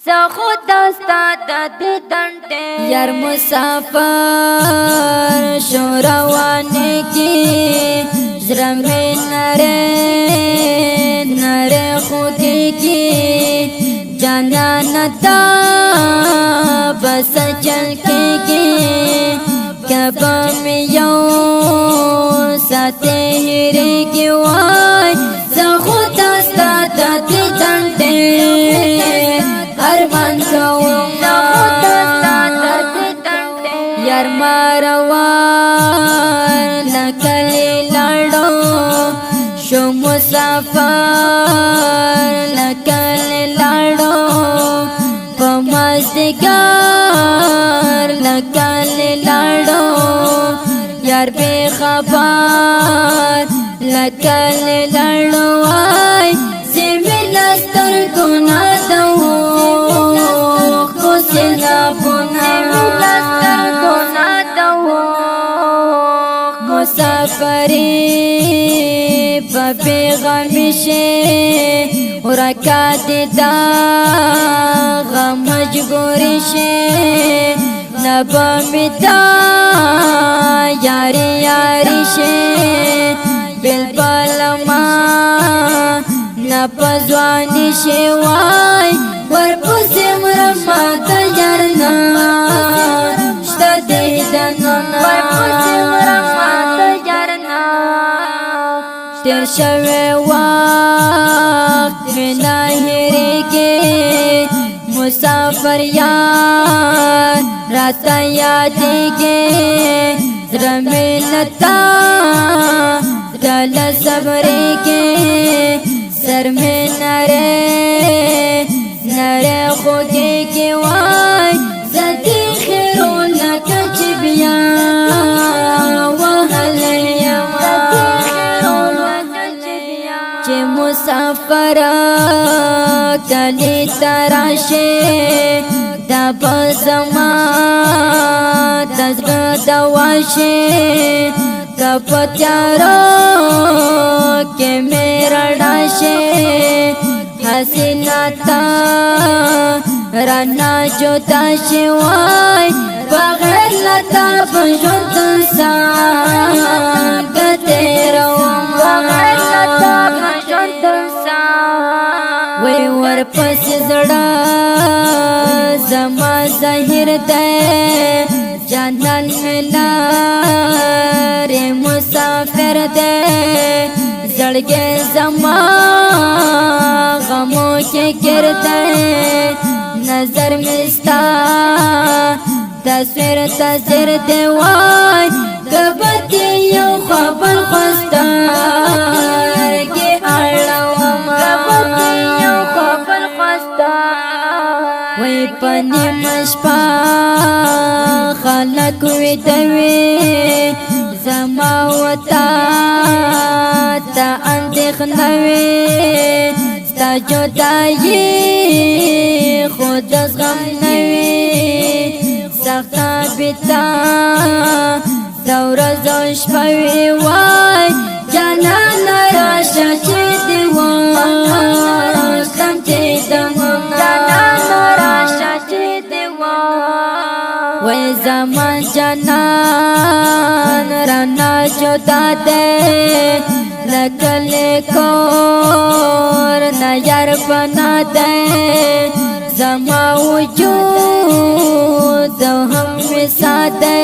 خود استاد دندے یار مسافر شو روانه کی زرم نره نره خودی کی جانان تا بس چل کے کی کب میں یو ساتے ہیرے کی وای خود استاد دندے ارمان کوم یار ماروان لکلی لڑو شو مسافر لکلی لڑو پمزدگار لکلی لڑو یار بے خبر لکلی لڑو آئی زمین استر گنا دو خوشنا بنا مسافری پیغامی شے ورکات دا غم مجبوری شے نبا متا یاری یاری شے بالبالما نپزوانی شے وای ورپسی مرمات یارنا شتا دیدنا ورپسی مرمات یارنا تیر شوی وقت میں ناہرے کے مسافر یار راتا یادے کے رمینتا دل صبرے کے سر میں نرے نرے خودے کے وای زدی خیرون لکچ بیا وحل یما چه مسافر کلی تراشے دا بزمان تزر دواشے کپتیارو کے میرا ڈاشے حسیناتا رانا جو تاشے وائی بغیر لتا بجن تنسان گتے روم بغیر لتا بجن تنسان وی ورپس زڑا زما ظاہر دے جانان ملار مسافر دے زڑگے زما غموں کے گردے نظر مستا تصویر تصویر دے وائی کبتی یو خبر خستا کے اڑاوما کبتی یو خبر خستا وی پنی مشپا خلق وی دوی زما وطا تا اندخ نوی ستا جدائی خود از غم نوی سختا بیتا دور زوش پوی وای جانان راشا چی دیوان کم چی دمم جانان راشا چی دیوان وی زمان جانان رانا جدا دے لکل کور نیار بنا دے زما وجود ہم ساتھ دے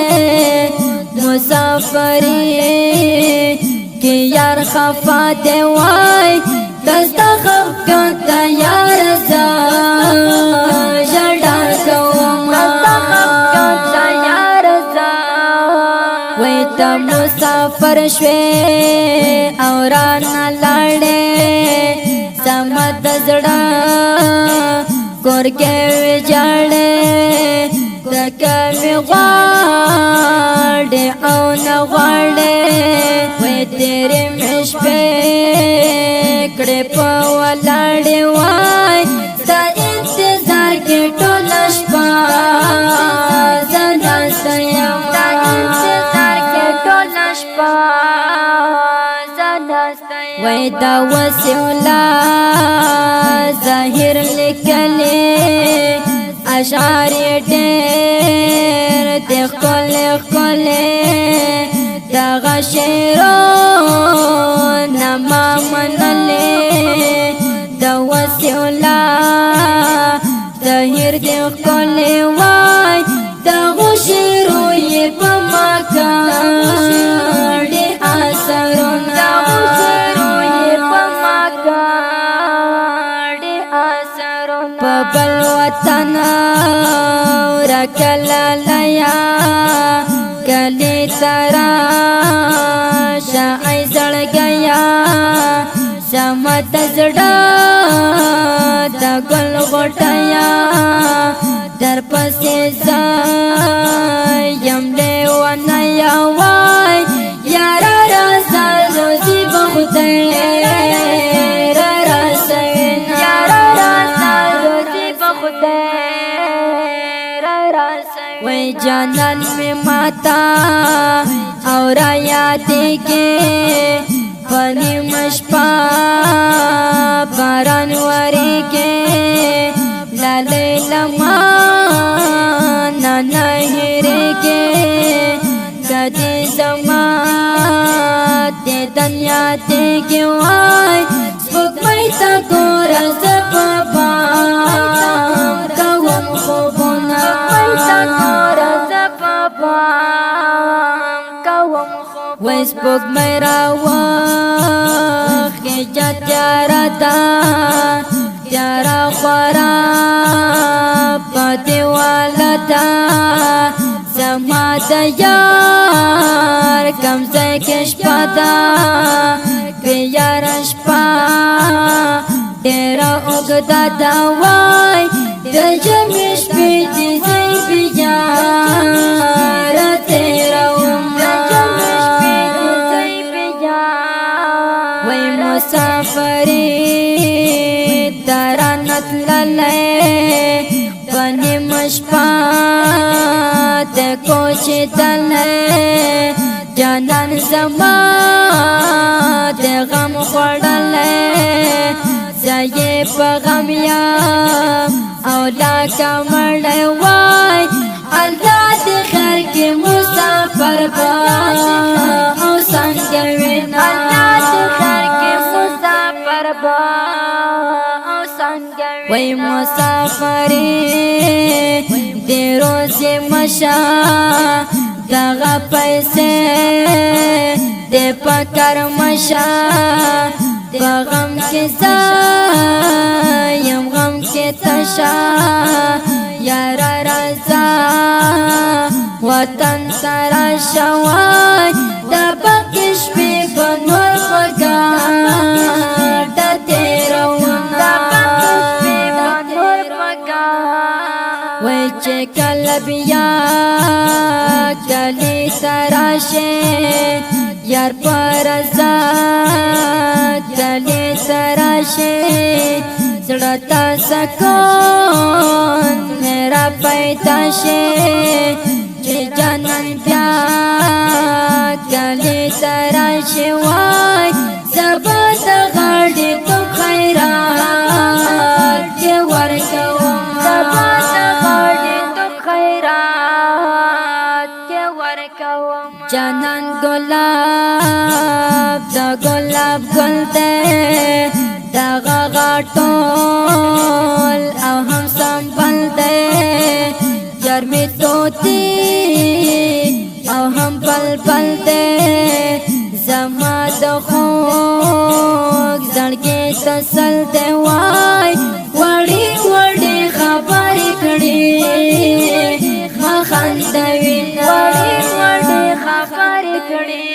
مسافری کی یار خفا دے وائی دستا خف کنتا یار زا جڑا کوما وی تا مسافر شوی اورانا لڑے سمت زڑا کور کے وجاڑے تکمی غاڑے او نغاڑے وی تیرے مش پہ کڑے پاوا لڑے وائی تا انتظار کے ٹولش پا زنا سیم تا انتظار کے ٹولش پا زنا سیم وی دا وسیولا ظاہر لکلے اشعار ډېر د ښکلې دغه شعرونه ما منلې د وصي الله طاهر د ښکلې وای دغه شعرو یې په ما کړي اثرونه په بل وطن ورکلا لیا کلی تراشا ای زړګیا سمت زړه د ګل غټیا در پسې یم لیوانه یا وای یار راسه روزي به خدای وای جانان میں ماتا اور یادې کې پنی مشپا باران وری کې لالې لما نانا هېرې کې کدی زما دې دنیا ته کې وای سپوږمۍ ته ګوره زه په پام کوم خوبونه وای سپوږمۍ راوخې چې تیاره ده تیاره خورا په دیواله ده زما د یار کم ځای کې شپه ده بې یاره شپه ډېره اوږده ده وای د ژمي شپې دې ځای بې یاره تېرومه وای مسافرې درانه تللې پنې مشپه د کوچې تللې جانان زما د غم خوړلې زه یې په غم یم او لا کمړی وای الله دې خیر کې مسافر با او څنګه وینا وای مسافرې دې روزي مشا دغه پیسې دې پکر مشا بغم کې یم غم کې تشا یار رضا وطن سره شوای د پکش په بنور وګاډ تیرونه وای چې کله بیا کلی تراشه یار پر رضا کلی تراشه زړه ته سکون میرا پیدا شه چې جانان بیا کلی تراشه وای زبا د غاړې تو خیرات کې ورکوم زبا د غاړې تو خیرات کې ورکوم جانان ګلاب د ګلاب ګل دی دغه غاټول او هم سنبل دی یار می توتی او هم بلبل دی زما د خوږ زړګي تسل دی وای وړي وړي خبرې کړې ما خندوي وړي وړي خبرې کړې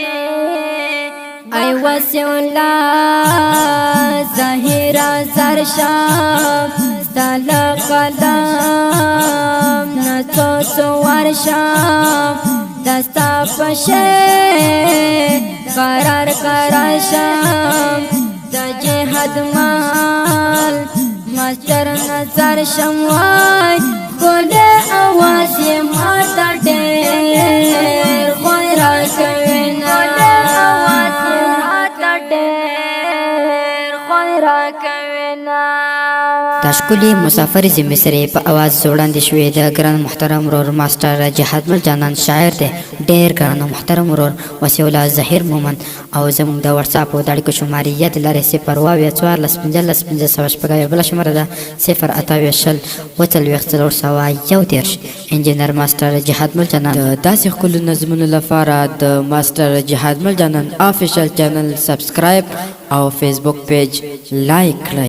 ای وصي الله ظاهرا زرشم ستل قلم نڅو ورشم دستا پشه قرار شم د جهاد مال مستر نظر شموای ګله اواز یې ماته ډېر خوای را کوي ګله اواز یې ماته ډېر خوای را کوي دا ښکلي مسافر زمې سرې په اواز وړاندې شوې د ګران محترم ورور ماسټر جهاد مل جانان شاعر دی ډېر ګران او محترم ورور وسیع الله ظهیر مومن او زموږ د واتساپ او د اړیکو شمارې یا د لارې 0 بله شماره ده 0 انجینر ماسټر جهاد مل جانان د داسې ښکلو نظمونو لپاره د ماسټر جهاد مل جانان آفیشل چینل سبسکرایب او فیسبوک پیج لایک کړئ